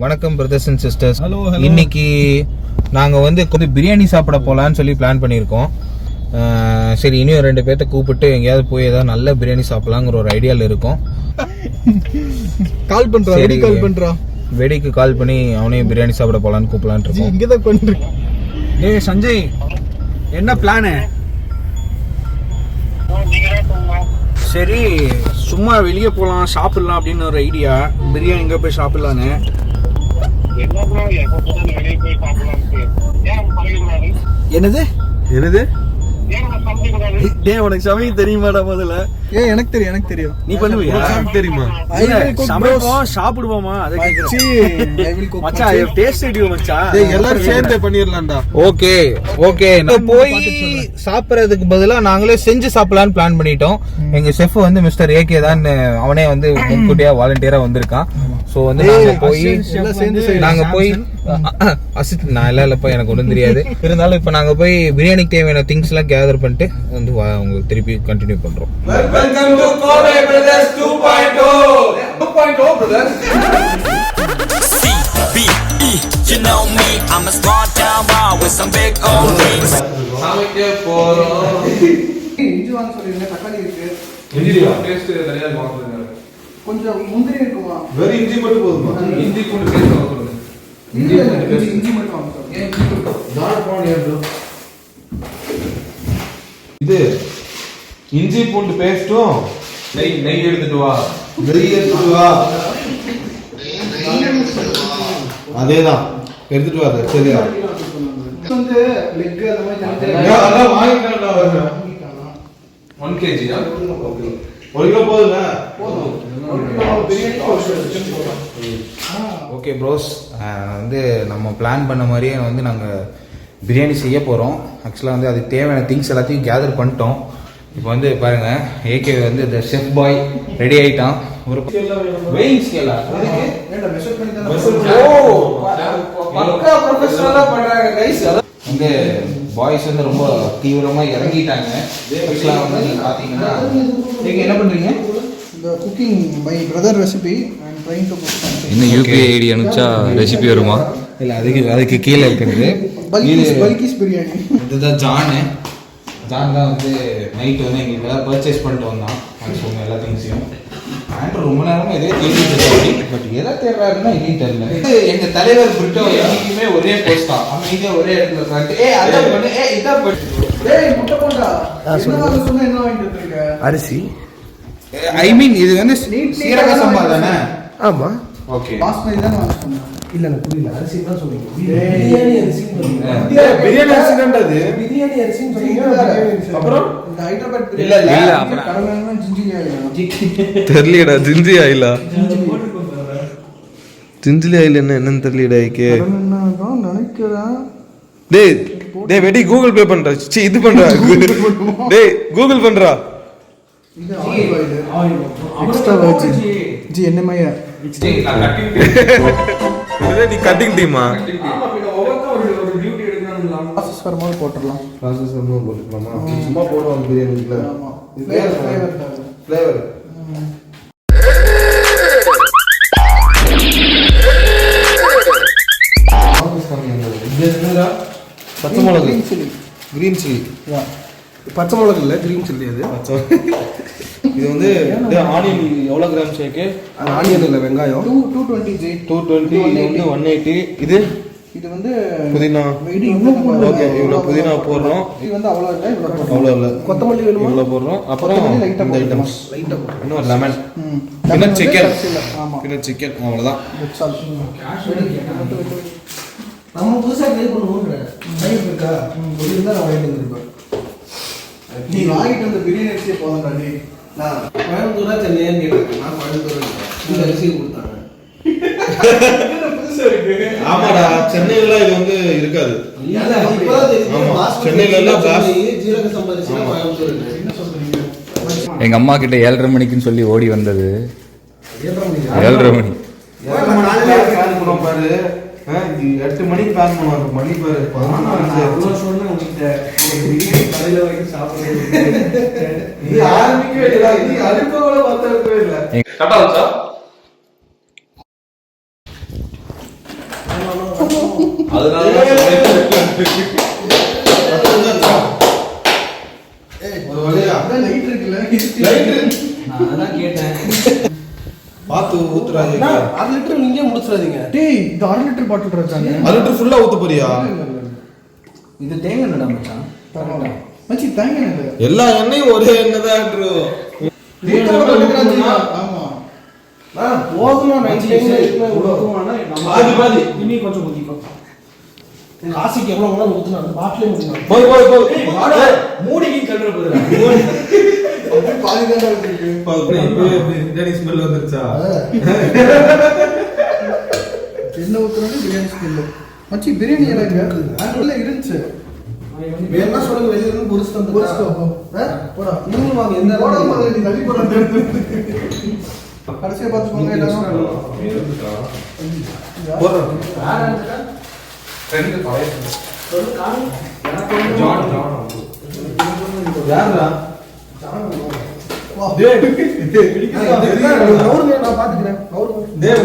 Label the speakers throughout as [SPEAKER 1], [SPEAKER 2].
[SPEAKER 1] வணக்கம் brothers and sisters. இன்னைக்கு நாங்கள் வந்து கொஞ்சம் பிரியாணி சாப்பிட போகலான்னு சொல்லி பிளான் பண்ணியிருக்கோம். சரி, இனியும் 2 பேர்த்த கூப்பிட்டு எங்கேயாவது போய் ஏதாவது நல்ல பிரியாணி சாப்பிடலாங்கிற ஒரு ஐடியாவில் இருக்கோம். வெடிக்கு கால் பண்ணி அவனையும் பிரியாணி சாப்பிட போகலான்னு கூப்பிடலான்னு இருக்கோம்.
[SPEAKER 2] இங்கே தான் பண்ணிருக்கோம்.
[SPEAKER 3] டேய் சஞ்சய், என்ன பிளானு? சரி, சும்மா வெளியே போகலாம், சாப்பிடலாம் அப்படின்னு ஒரு ஐடியா. பிரியாணி எங்கே போய் சாப்பிடலான்னு. என்னது என்னது? டேய், உனக்கு சமைக்க தெரியுமாடா? முதல்ல
[SPEAKER 2] எனக்கு தெரியும்.
[SPEAKER 3] நீ பண்ணுவியா?
[SPEAKER 2] தெரியுமா?
[SPEAKER 3] சமைப்போம், சாப்பிடுவோமா? அதை மச்சான், டேஸ்ட் ஐடியா மச்சான்.
[SPEAKER 2] எல்லாரும் சேர்ந்து பண்ணிடலாம்டா.
[SPEAKER 1] ஓகே போய் சாப்பிடறதுக்கு பதிலா நாங்களே செஞ்சு சாப்பிடலான்னு பிளான் பண்ணிட்டோம். எங்க செஃப் வந்து மிஸ்டர் ஏகே தான், அவனே வந்து முன்கூட்டியா வாலண்டியரா வந்திருக்கான். சோ வந்து நாங்க போய் அசித் நான் இல்லப்பா, எனக்கு ஒன்றும் தெரியாது. இருந்தாலும் இப்ப நாங்க போய் பிரியாணிக்கு தேவையான திங்ஸ் எல்லாம் கேதர் பண்ணிட்டு வந்து உங்களுக்கு திருப்பி கண்டினியூ பண்றோம்.
[SPEAKER 4] Welcome to Kobe Brothers 2.0. 2.0 brothers. CBE, you know me, I'm a small town boy with some big old dreams.
[SPEAKER 1] சாமிக்கே போறோம்.
[SPEAKER 2] இஞ்சி வாங்க சொல்லிருங்க. தக்காளி இருக்கு.
[SPEAKER 1] இஞ்சியா டேஸ்ட் நிறைய வாங்குறீங்க.
[SPEAKER 2] கொஞ்சம் முந்திரி இருக்குமா?
[SPEAKER 1] வெறும் இஞ்சி மட்டும் போதுமா? இஞ்சி பூண்டு பேஸ்ட் வாங்க சொல்லுங்க.
[SPEAKER 2] இஞ்சி மட்டும் வாங்க சொல்லுங்க.
[SPEAKER 1] நான் போறேன் bro. இது இஞ்சி பூண்டு பேஸ்டும் நெய் எடுத்துட்டு வா. அதேதான் எடுத்துட்டு வா. சரியா?
[SPEAKER 2] வந்து லெக் அந்த மாதிரி
[SPEAKER 1] அதெல்லாம் வாங்கிட்டேன்டா. 1 kg 1 கிலோ போதுமா? போதும். ஓகே ப்ரோஸ், வந்து நம்ம பிளான் பண்ண மாதிரியே வந்து நாங்கள் பிரியாணி செய்ய போகிறோம். ஆக்சுவலாக வந்து அதுக்கு தேவையான திங்ஸ் எல்லாத்தையும் கேதர் பண்ணிட்டோம். இப்போ வந்து பாருங்க, ஏகே வந்து இந்த செஃப் பாய் ரெடி ஆயிட்டான். ஒரு வெயிங் ஸ்கேலா பக்கா ப்ரொஃபஷனலா பண்றாங்க கைஸ். வந்து பாய்ஸ் வந்து ரொம்ப தீவிரமா இறங்கிட்டாங்க. ஆக்சுவலா வந்து நீங்க பாத்தீங்கன்னா நீங்க என்ன பண்றீங்க?
[SPEAKER 2] இந்த cooking by brother recipe I am trying to cook something.
[SPEAKER 5] இன்னும் யூபிஐ ஐடி அனுப்பிச்சா ரெசிபி வருமா?
[SPEAKER 1] இல்ல, அதுக்கு கீழே இருக்கிறது
[SPEAKER 2] பல்கிஸ் பிரியாணி.
[SPEAKER 1] இதுதான் ஜான் தான் வந்து நைட்டு வந்து எங்களுக்கு ஏதாவது பர்ச்சேஸ் பண்ணிட்டு வந்தான். அது சொன்ன எல்லா திங்ஸையும் ஆண்ட்ரூ ரொம்ப நேரமா இதே தேடிட்டு, பட் எதை தேடுறாருன்னா இதையும் தெரியல. எங்க தலைவர் பிரிட்டோ எல்லாருக்குமே ஒரே போஸ்ட் தான், அமைதியா ஒரே இடத்துல உட்காந்து அதான் பண்ணு இதான் பண்ணு
[SPEAKER 2] முட்டை போண்டா சொன்னா என்ன வாங்கிட்டு வந்திருக்க?
[SPEAKER 3] அரிசி.
[SPEAKER 1] ஐ மீன் இது வந்து சீரக சம்பா தானே?
[SPEAKER 3] ஆமா.
[SPEAKER 1] ஓகே,
[SPEAKER 2] பாஸ்மதி தான் வாங்க சொன்னேன்.
[SPEAKER 3] இல்ல எனக்கு புரியல. அரிசி தான் சொல்றீங்க.
[SPEAKER 2] பிரியாணி அரிசி
[SPEAKER 1] பிரியாணி அரிசி தான்டா.
[SPEAKER 2] பிரியாணி அரிசின்னு சொன்னீங்க. அப்புறம் இந்த ஹைதராபாத் பிரியாணி
[SPEAKER 1] இல்ல
[SPEAKER 2] கடமையான ஜிஞ்சி ஆயில
[SPEAKER 5] தெரியலடா. ஜிஞ்சி ஆயிலா? ஜிஞ்சிலி ஆயில் என்னன்னு தெரியலடா. ஏகே
[SPEAKER 2] என்னதான் நினைக்கிறேன்.
[SPEAKER 5] டேய் வெடி கூகுள் பே பண்றா. இது பண்றா. டேய் கூகுள் பண்றா.
[SPEAKER 2] இது ஆயில் எக்ஸ்ட்ரா வர்ஜின் ஜி என்னமையா
[SPEAKER 5] நீ கட்டிங் டீமா?
[SPEAKER 2] ப்ராசஸ் வரும்போது போட்டுடலாம்.
[SPEAKER 1] போட்டுக்கலாமா? சும்மா போடுவாங்க பிரியாணிக்குள்ள. ஃப்ளேவர்
[SPEAKER 5] பச்சை மிளகு.
[SPEAKER 1] Green chilli.
[SPEAKER 3] பச்சை மிளகு இல்ல, கிரீன் சில்லி. அது
[SPEAKER 1] இது வந்து ஆனியன் எவ்வளோ கிராம் சேர்க்கு?
[SPEAKER 3] ஆனியன் இல்ல, வெங்காயம்
[SPEAKER 2] 220 ஜி
[SPEAKER 1] 220. இது வந்து 180. இது
[SPEAKER 2] வந்து
[SPEAKER 1] புதினா.
[SPEAKER 2] இது இவ்வளவு
[SPEAKER 1] ஓகே, இவ்வளோ புதினா போடுறோம்.
[SPEAKER 2] இது வந்து
[SPEAKER 1] அவ்வளோ இல்லை.
[SPEAKER 3] கொத்தமல்லி வேணுமா?
[SPEAKER 1] இவ்வளோ போடுறோம். அப்புறம் இந்த ஐட்டம்ஸ் இன்னும் லெமன், பின்னட் சிக்கன். பின்னட் சிக்கன் அவ்வளோதான்.
[SPEAKER 3] நம்ம புதுசா ட்ரை பண்ணுவோம். ட்ரை இருக்கா? இருந்தா நான் வாங்கிட்டு வந்திருப்பேன்.
[SPEAKER 2] நீ வாங்கிட்டு வந்த பிரியாணி அரிசியே போதும்டா. நீ நான்
[SPEAKER 3] கோயம்புத்தூரா சென்னையான்னு கேட்டேன். நான் கோயம்புத்தூர் இந்த அரிசி கொடுத்தாங்க.
[SPEAKER 2] புதுசா இருக்கு.
[SPEAKER 1] ஆமாடா, சென்னையில இது வந்து இருக்காது. சென்னையில எல்லாம்
[SPEAKER 3] ஜீரக சம்பா அரிசி கோயம்புத்தூர். என்ன சொல்றீங்க?
[SPEAKER 5] எங்க அம்மா கிட்ட 7:30 மணிக்குன்னு சொல்லி ஓடி வந்தது. 7:30 மணி.
[SPEAKER 1] 8 மணிக்கு பிளான் பண்ணுவாங்க. மணி பாரு 11.
[SPEAKER 3] சொன்ன உங்ககிட்ட கடையில வாங்கி சாப்பிடுறது
[SPEAKER 1] நீ ஆரம்பிக்கவே இல்லை. நீ அடுப்ப கூட பார்த்துருக்கவே இல்லை.
[SPEAKER 2] லைட் இருக்குல்ல
[SPEAKER 3] நான் அதான் கேட்டேன்.
[SPEAKER 5] பாத்து ஊத்துறாங்க.
[SPEAKER 2] 1/2 லிட்டர் நீங்க முடிச்சிடாதீங்க. டேய் இது 1/2 லிட்டர் பாட்டில் இருக்காங்க.
[SPEAKER 5] 1 லிட்டர் ஃபுல்லா ஊத்த போறியா?
[SPEAKER 3] இது தேங்காய் எண்ணெய்டா மச்சான்.
[SPEAKER 2] மச்சி தேங்காய் எண்ணெய்.
[SPEAKER 5] எல்லா எண்ணெயும் ஒரே எண்ணெய் தான் ப்ரோ.
[SPEAKER 2] ஆமா. போதுமா நைட்
[SPEAKER 3] ஊத்துவானா
[SPEAKER 5] பாதி.
[SPEAKER 3] இனி கொஞ்சம் ஊத்திக்கோ.
[SPEAKER 2] காசிக்கு எவ்வளவு வேணாலும் ஊத்துனா அந்த பாட்டிலே ஊத்துனா.
[SPEAKER 5] போய்
[SPEAKER 3] மூடிக்கு கல்ற போதுடா.
[SPEAKER 2] பாதி தான் இருக்கு.
[SPEAKER 5] பிரியாணி ஸ்மெல் வந்துருச்சா?
[SPEAKER 2] என்ன ஊத்துறானே பிரியாணி ஸ்மெல். மச்சி பிரியாணி எனக்கு அதுல இருந்துச்சு. வேணா சொல்லுங்க வெளிய இருந்து புரிஸ்ட் வந்து போடா. நீங்க வாங்க எந்த போடா மாதிரி நீ தள்ளி போடா. கடைசியா பாத்துக்கோங்க எல்லாரும்.
[SPEAKER 5] போறா.
[SPEAKER 1] ரெண்டு பாய்
[SPEAKER 3] சொல்லு காணி. எனக்கு
[SPEAKER 1] ஜான்
[SPEAKER 5] யாரா?
[SPEAKER 2] வா டேய் நவுருங்க நான் பாத்துக்கிறேன். நவுருங்க
[SPEAKER 5] டேய்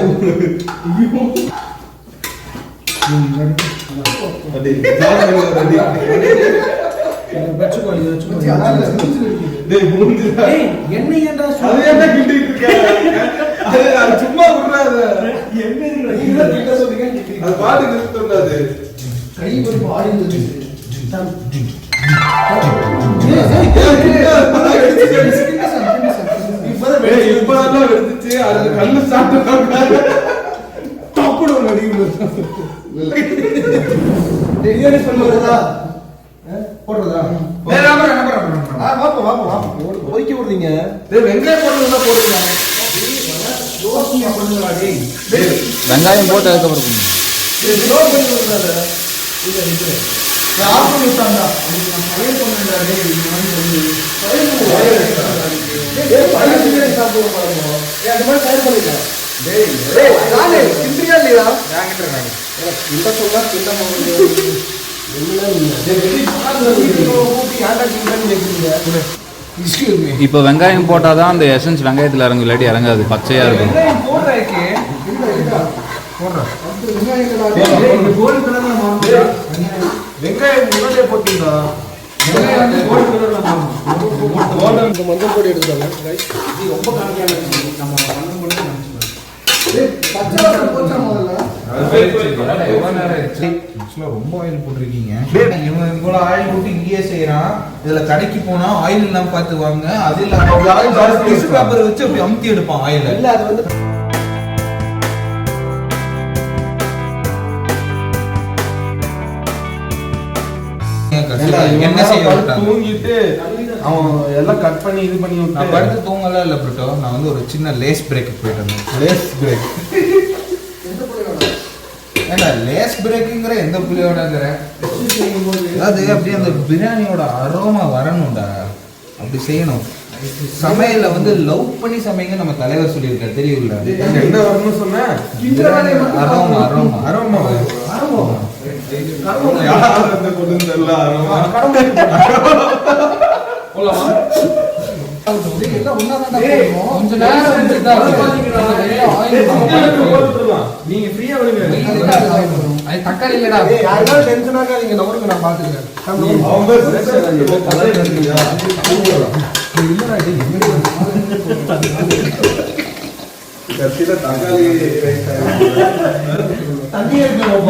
[SPEAKER 5] அடி ஜான் ரெடி.
[SPEAKER 3] வெச்சுக்கோ இது வெச்சுக்கோ.
[SPEAKER 2] மச்சி அதான் செஞ்சு இருக்கு.
[SPEAKER 5] டேய் மூஞ்சிடா.
[SPEAKER 3] ஏய் என்ன ஏன்டா
[SPEAKER 5] அது என்ன கிண்டிட்டு இருக்க? அது சும்மா விடுறாத.
[SPEAKER 3] என்ன
[SPEAKER 2] நீங்க கிட்ட சொல்றீங்க கேக்குறீங்க.
[SPEAKER 5] அது பாட்டு நிறுத்தக்கூடாது.
[SPEAKER 2] கை ஒரு பாடி இருந்துச்சு.
[SPEAKER 5] இப்பதான் வெடிச்சு அது கண்ணு சாப்பிட்டு
[SPEAKER 2] தப்புடு நடிகை பிரியாணி சொல்லுறதா போடுறதா வாப்பா வாப்பா வாப்பா ஒதுக்கி விடுறீங்க.
[SPEAKER 5] வெங்காயம் போடுறதுனா போடுங்க.
[SPEAKER 2] யோசிங்க பண்ணுங்கடா டேய்.
[SPEAKER 1] வெங்காயம் போட்டு அதுக்கப்புறம்
[SPEAKER 2] ஸ்லோ பண்ணி விடுறதா இல்ல இது ஆஃப் பண்ணி விட்டாங்க. அதுக்கு நான் ஃபயர் பண்ணேன்டா டேய். இந்த மாதிரி வந்து ஃபயர் சாப்பிடுவோம் பாருங்க. அந்த மாதிரி ஃபயர் பண்ணிட்டா டேய். நானே கிண்டியா இல்லையா?
[SPEAKER 1] நான் கிட்டறேன்.
[SPEAKER 2] இந்த சொல்ல கிண்ட போறது என்ன இல்ல. டேய் வெடி பாருங்க ஊட்டி யாரா கிண்டன்னு கேக்குறீங்க. Excuse me.
[SPEAKER 6] இப்போ வெங்காயம் போட்டால் தான் அந்த எசன்ஸ் வெங்காயத்தில் இறங்கும், இல்லாட்டி இறங்காது, பச்சையாக இருக்கும்.
[SPEAKER 1] வெங்காயம் போடுறதுக்கு
[SPEAKER 2] போடுறேன். வெங்காயம்
[SPEAKER 3] கோல்ட் கலர்ல மாறும்டா.
[SPEAKER 5] வெங்காயம் முன்னாடியே போட்டீங்களா?
[SPEAKER 3] வெங்காயம் வந்து கோல்ட் கலர்ல மாறும்.
[SPEAKER 2] இந்த மஞ்சள் பொடி எடுத்துட்டாங்க.
[SPEAKER 3] இது ரொம்ப காமிக்காம இருக்கு. நம்ம பண்ண முடியும் நினைச்சுக்கலாம்.
[SPEAKER 2] டேய் பச்சை வாசனை போச்சா முதல்ல?
[SPEAKER 1] எவ்வளவு நேரம் ஆயிடுச்சு? ஆக்சுவலா ரொம்ப ஆயில் போட்டிருக்கீங்க. இவன் இவ்வளவு ஆயில் போட்டு இங்கேயே செய்யறான். இதுல கடைக்கு போனா ஆயில் இல்லாம பார்த்து வாங்க. அது இல்லாம டிஷ்யூ பேப்பர் வச்சு அப்படி அமுத்தி எடுப்பான் ஆயில.
[SPEAKER 2] இல்ல அது வந்து
[SPEAKER 1] என்ன செய்ய விட்டாங்க?
[SPEAKER 5] தூங்கிட்டு அவன் எல்லாம் கட் பண்ணி இது பண்ணி
[SPEAKER 1] நான்
[SPEAKER 5] விட்டு
[SPEAKER 1] படுத்து தூங்கல இல்ல ப்ரோ. நான் வந்து ஒரு சின்ன லேஸ் பிரேக் போயிட்டு வந்தேன்.
[SPEAKER 5] லேஸ் பிரேக்.
[SPEAKER 1] ஏன்னா லேஸ் பிரேக்குங்கிற எந்த புள்ளியோடங்கிற அது அப்படியே அந்த பிரியாணியோட அரோமா வரணும்டா. அப்படி செய்யணும். சமையல வந்து லவ் பண்ணி சமைங்க நம்ம தலைவர் சொல்லியிருக்காரு தெரியும்ல.
[SPEAKER 5] என்ன வரணும்னு சொன்ன?
[SPEAKER 1] Aroma aroma
[SPEAKER 5] aroma.
[SPEAKER 2] ஆரம்பம்.
[SPEAKER 5] யார் அந்த கொண்டு தெரியல அரோமா.
[SPEAKER 3] போலாமா?
[SPEAKER 2] எல்லாம் ஒண்ணாதான்டா போடுவோம்.
[SPEAKER 1] கொஞ்ச நேரம் வந்து தான்
[SPEAKER 3] நீங்க ஃப்ரீயா விடுங்க.
[SPEAKER 1] அது தக்காளி இல்லடா.
[SPEAKER 2] ஏய் யாராவது டென்ஷன் ஆகாதீங்க. நவருங்க நான் பாத்துக்கிறேன்.
[SPEAKER 5] அவங்க கலர் இருக்குயா? கத்தில தக்காளி
[SPEAKER 2] தண்ணி எடுக்கணும்.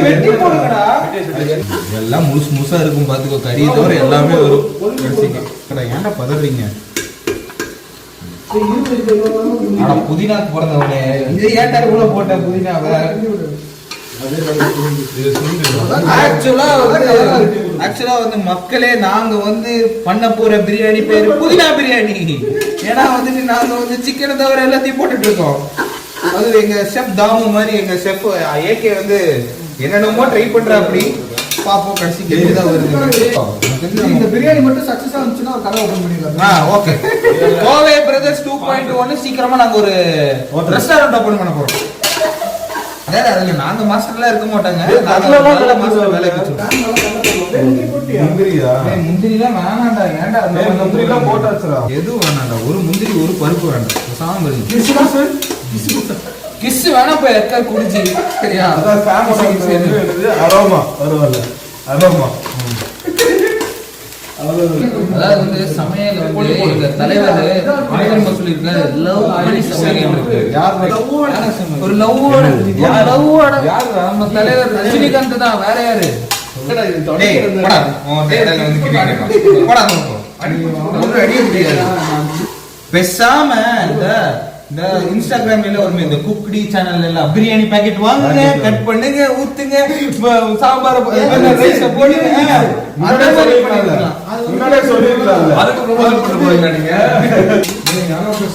[SPEAKER 3] வெட்டி போடுங்கடா.
[SPEAKER 1] எல்லாம் முழுசு முழுசா இருக்கும் பாத்துக்கோ. கறியை தவிர எல்லாமே வரும். ஏன்டா பதறீங்க? ஆனா புதினாக்கு பிறந்தவனே இது ஏன்டா இவ்வளவு போட்ட புதினாவை? ஆக்சுவலா வந்து மக்களே நாங்க வந்து பண்ண போற பிரியாணி பேரு புதினா பிரியாணி. ஏன்னா வந்துட்டு நாங்க வந்து சிக்கனை தவிர எல்லாத்தையும் போட்டுட்டு இருக்கோம். அது எங்க செஃப் தாமு மாதிரி எங்க செஃப் ஏகே வந்து என்னென்னமோ ட்ரை பண்ற அப்படி பாப்போம். கடைசிக்கு எப்படிதான் வருது.
[SPEAKER 2] இந்த பிரியாணி மட்டும் சக்சஸ் ஆச்சுன்னா ஒரு கடை ஓபன் பண்ணிடலாம்.
[SPEAKER 1] ஓகே. கோவை பிரதர்ஸ் 2.1 சீக்கிரமா நாங்க ஒரு ரெஸ்டாரண்ட் ஓபன் பண்ண போறோம். அதாவது அதுல நாங்க மாஸ்டர்லாம் இருக்க மாட்டாங்க. நாங்க மாஸ்டர் வேலைக்கு வச்சிருக்கோம்.
[SPEAKER 5] முந்திரியா?
[SPEAKER 1] முந்திரிலாம் வேணாண்டா. ஏன்டா அந்த
[SPEAKER 5] முந்திரிலாம் போட்டாச்சுடா.
[SPEAKER 1] எதுவும் வேணாண்டா. ஒரு முந்திரி ஒரு பருப்பு வேண்டாம். சாம்பல் கிஸ் வேணா போய் எக்கா குடிச்சி சரியா?
[SPEAKER 5] அதான் ஃபேமஸ் என்னது அரோமா வருவல்ல அரோமா.
[SPEAKER 1] அதாவது வந்து சமையல் வந்து எங்க தலைவர் ஆயிரம் சொல்லியிருக்காரு, லவ் பண்ணி சமையல் இருக்கு. ஒரு லவ்வோட நம்ம தலைவர் ரஜினிகாந்த் தான், வேற யாரு?
[SPEAKER 3] பேசாம இந்த இன்ஸ்டாகிராம்ல ஒரு இந்த குக்டி சேனல்ல எல்லாம் பிரியாணி பாக்கெட் வாங்குங்க, கட் பண்ணுங்க, ஊத்துங்க, சாம்பார் ரைஸ் போடுங்க.
[SPEAKER 5] முன்னாடியே சொல்லிருக்கலாம்ல.
[SPEAKER 3] அதுக்கு ப்ரொமோஷன் பண்ண போறீங்க நீங்க.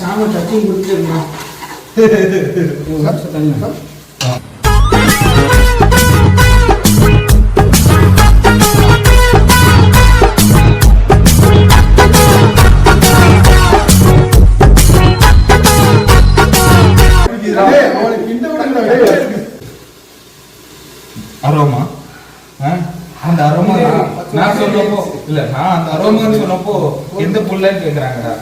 [SPEAKER 2] சாம சட்னி குடிச்சிருந்தா
[SPEAKER 3] அரோமா அந்த அரோமா நான் சொன்னப்போ இல்ல, நான் அந்த அரோமான்னு சொன்னப்போ எந்த புள்ளன்னு கேக்குறாங்கடா.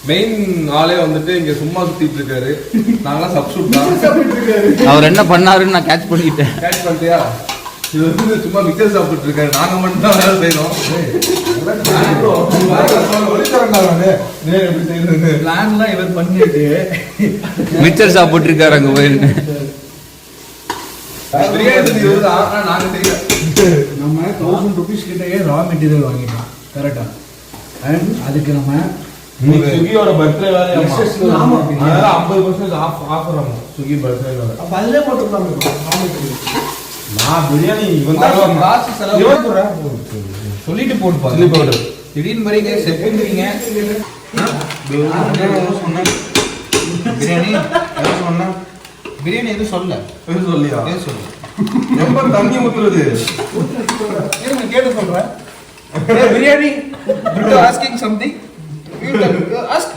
[SPEAKER 5] மெயின் ஆளே வந்துட்டு இங்க சும்மா சுத்திட்டு இருக்காரு. நாங்களாம் சப்ஸ்டியூட் தான்.
[SPEAKER 6] அவர் என்ன பண்ணாருன்னு நான் கேட்ச் பண்ணிட்டேன்.
[SPEAKER 5] கேட்ச் பண்ணிட்டியா? இது வந்து சும்மா மிக்சர் சாப்பிட்டு இருக்காரு. நாங்க மட்டும் தான் வேலை செய்யறோம்.
[SPEAKER 3] பிளான்லாம் இவர் பண்ணிட்டு
[SPEAKER 6] மிச்சர் சாப்பிட்டு இருக்காரு அங்க போயிருந்து.
[SPEAKER 5] பிரியாணி இவர்தான், ஆனா நாங்க செய்யல.
[SPEAKER 2] நம்ம 1000 rupees கிட்டயே ரா மெட்டீரியல் வாங்கிட்டோம் கரெக்டா. அண்ட் அதுக்கு நம்ம
[SPEAKER 5] ஸ்விக்கியோட பர்த்டே வேற
[SPEAKER 2] ஆமா.
[SPEAKER 5] 50% ஆஃபர் ஆகும் ஸ்விக்கி பர்த்டே வேற.
[SPEAKER 2] அப்ப அதிலே போட்டுக்கலாம்.
[SPEAKER 5] நான் பிரியாணி இவன் தான்
[SPEAKER 3] அப்புறம் காசு செலவு சொல்லிட்டு போட்டு
[SPEAKER 5] சில்லி பவுடர்.
[SPEAKER 3] திடீர்னு மாதிரிங்க செப்புங்கிறீங்க. பிரியாணி எதுவும் சொன்னா பிரியாணி எதுவும் சொல்ல
[SPEAKER 5] எது சொல்லியா?
[SPEAKER 3] எதுவும் சொல்ல
[SPEAKER 5] எப்ப தண்ணி ஊத்துறது?
[SPEAKER 3] கேட்டு சொல்றேன். Biryani asking something ask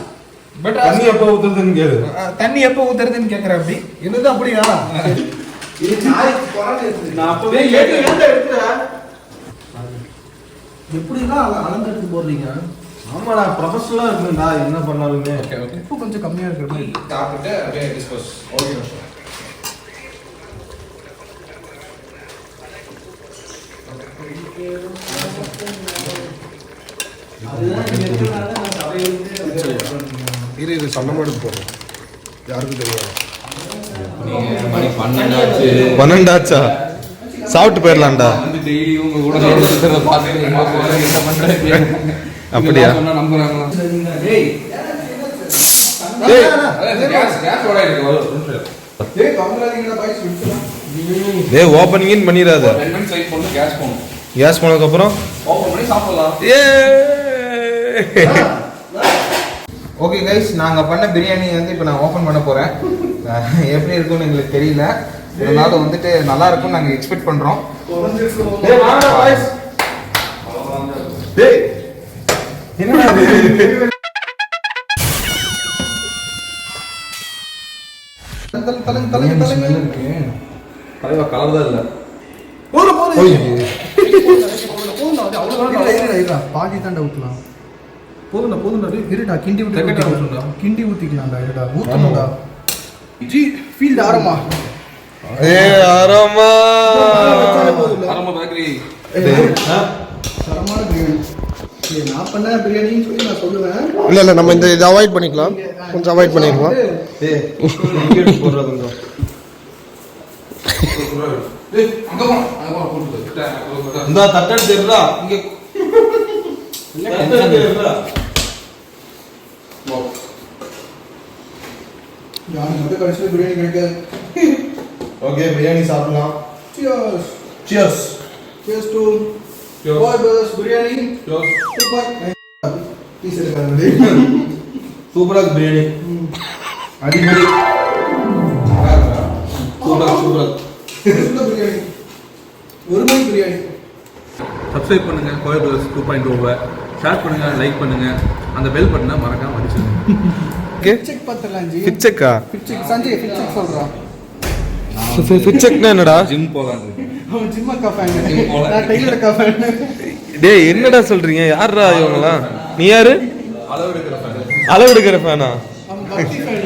[SPEAKER 3] but
[SPEAKER 5] தண்ணி எப்ப ஊத்துறதுன்னு கேளு.
[SPEAKER 3] தண்ணி எப்போ ஊத்துறதுன்னு கேக்குற அப்படி
[SPEAKER 2] என்னது அப்படியா?
[SPEAKER 5] நான் அப்பவே
[SPEAKER 2] எப்படிலாம் அளந்தெடுத்து போடுறீங்க?
[SPEAKER 5] ஆமாடா ப்ரொஃபஷனலா இருக்குடா என்ன பண்ணாலுமே.
[SPEAKER 2] உப்பு கொஞ்சம் கம்மியா இருக்கிற மாதிரி.
[SPEAKER 3] சாப்பிட்டு அப்படியே டிஸ்கஸ். ஓகே
[SPEAKER 2] இது சண்டமாடு போடுறோம். யாருக்கும் தெரியாது.
[SPEAKER 6] மணி 12
[SPEAKER 5] 12 சாப்பிட்டு போயிடலாம்டா.
[SPEAKER 6] டெய்லி உங்க கூட சுத்துறத பார்த்து என்ன பண்றது
[SPEAKER 5] அப்படியா?
[SPEAKER 6] சொன்னா நம்புறாங்களா?
[SPEAKER 3] டேய்
[SPEAKER 5] டேய்
[SPEAKER 3] கேஸ் ஓட இருக்கு.
[SPEAKER 2] ஏய் கவலைங்க பாய்ஸ் விட்டுலாம்.
[SPEAKER 5] டேய் ஓபனிங் பண்ணிராத.
[SPEAKER 6] 10 minutes வெயிட் பண்ணி கேஸ் போணும்.
[SPEAKER 5] கேஸ் போனதுக்கு அப்புறம்
[SPEAKER 6] ஓபன் பண்ணி சாப்பிடலாம்.
[SPEAKER 3] ஓகே கைஸ், நாங்கள் பண்ண பிரியாணி வந்து இப்போ நான் ஓப்பன் பண்ண போகிறேன். எப்படி இருக்கும்னு எங்களுக்கு தெரியல, இருந்தாலும் வந்துட்டு நல்லா இருக்கும்னு நாங்கள் எக்ஸ்பெக்ட் பண்ணுறோம்.
[SPEAKER 5] டேய் வாடா பாய்ஸ். டேய் என்னடா இது? தலைவா கலர் தான் இல்ல.
[SPEAKER 2] பாதி தாண்டா ஊற்றலாம். போதும்டா இருடா கிண்டி கிண்டி ஊற்றிக்கலாம்டா. இருடா ஊற்றணும்டா. G field ஆரமா.
[SPEAKER 5] ஆராமா
[SPEAKER 6] ஆரம்ப பேக்கரி.
[SPEAKER 2] தரமான பிரியாணி. நான் பண்ண பிரியாணின்னு சொல்லி நான் சொல்லுவேன்.
[SPEAKER 7] இல்ல நம்ம இந்த இதை அவாய்ட் பண்ணிக்கலாம், கொஞ்சம் அவாய்ட் பண்ணிக்கலாம்.
[SPEAKER 5] டேய் இங்க போடுறா கொஞ்சம்.
[SPEAKER 6] டேய் அங்க போ, அங்க போ போட்டு.
[SPEAKER 5] இந்த தட்டல் தெருடா இங்க. தட்டல் தெருடா.
[SPEAKER 2] யாரும் மட்டும் கடைசியில் பிரியாணி கிடைக்காது.
[SPEAKER 5] ஓகே பிரியாணி சாப்பிடலாம்.
[SPEAKER 2] Cheers.
[SPEAKER 5] Cheers.
[SPEAKER 2] Cheers to
[SPEAKER 5] Cheers.
[SPEAKER 2] Boy Brothers biryani.
[SPEAKER 5] Cheers.
[SPEAKER 2] Super. Piece எடுக்காதே.
[SPEAKER 5] சூப்பரா இருக்கு பிரியாணி. அடிபடி. சூப்பரா
[SPEAKER 2] சுத்த பிரியாணி. ஒருமை பிரியாணி.
[SPEAKER 8] சப்ஸ்கிரைப் பண்ணுங்க கோயல் பிரதர்ஸ் 2.0 ஷேர் பண்ணுங்க, லைக் பண்ணுங்க, அந்த பெல் பட்டனை மறக்காம அடிச்சிடுங்க.
[SPEAKER 2] ஃபிட் செக் பத்தலாம் ஜி.
[SPEAKER 5] ஃபிட் செக்கா?
[SPEAKER 2] Fit check Sanjay fit check சொல்றான்.
[SPEAKER 5] ஃபிட் செக்னா என்னடா?
[SPEAKER 6] ஜிம் போலாம்.
[SPEAKER 2] அவன் ஜிம் அக்கா ஃபேன். நான் டெய்லர் அக்கா ஃபேன்.
[SPEAKER 5] டேய் என்னடா சொல்றீங்க? யாரா இவங்கலாம்? நீ யாரு? அளவு எடுக்கிற ஃபேனா?
[SPEAKER 2] அவன் பக்தி ஃபேன்.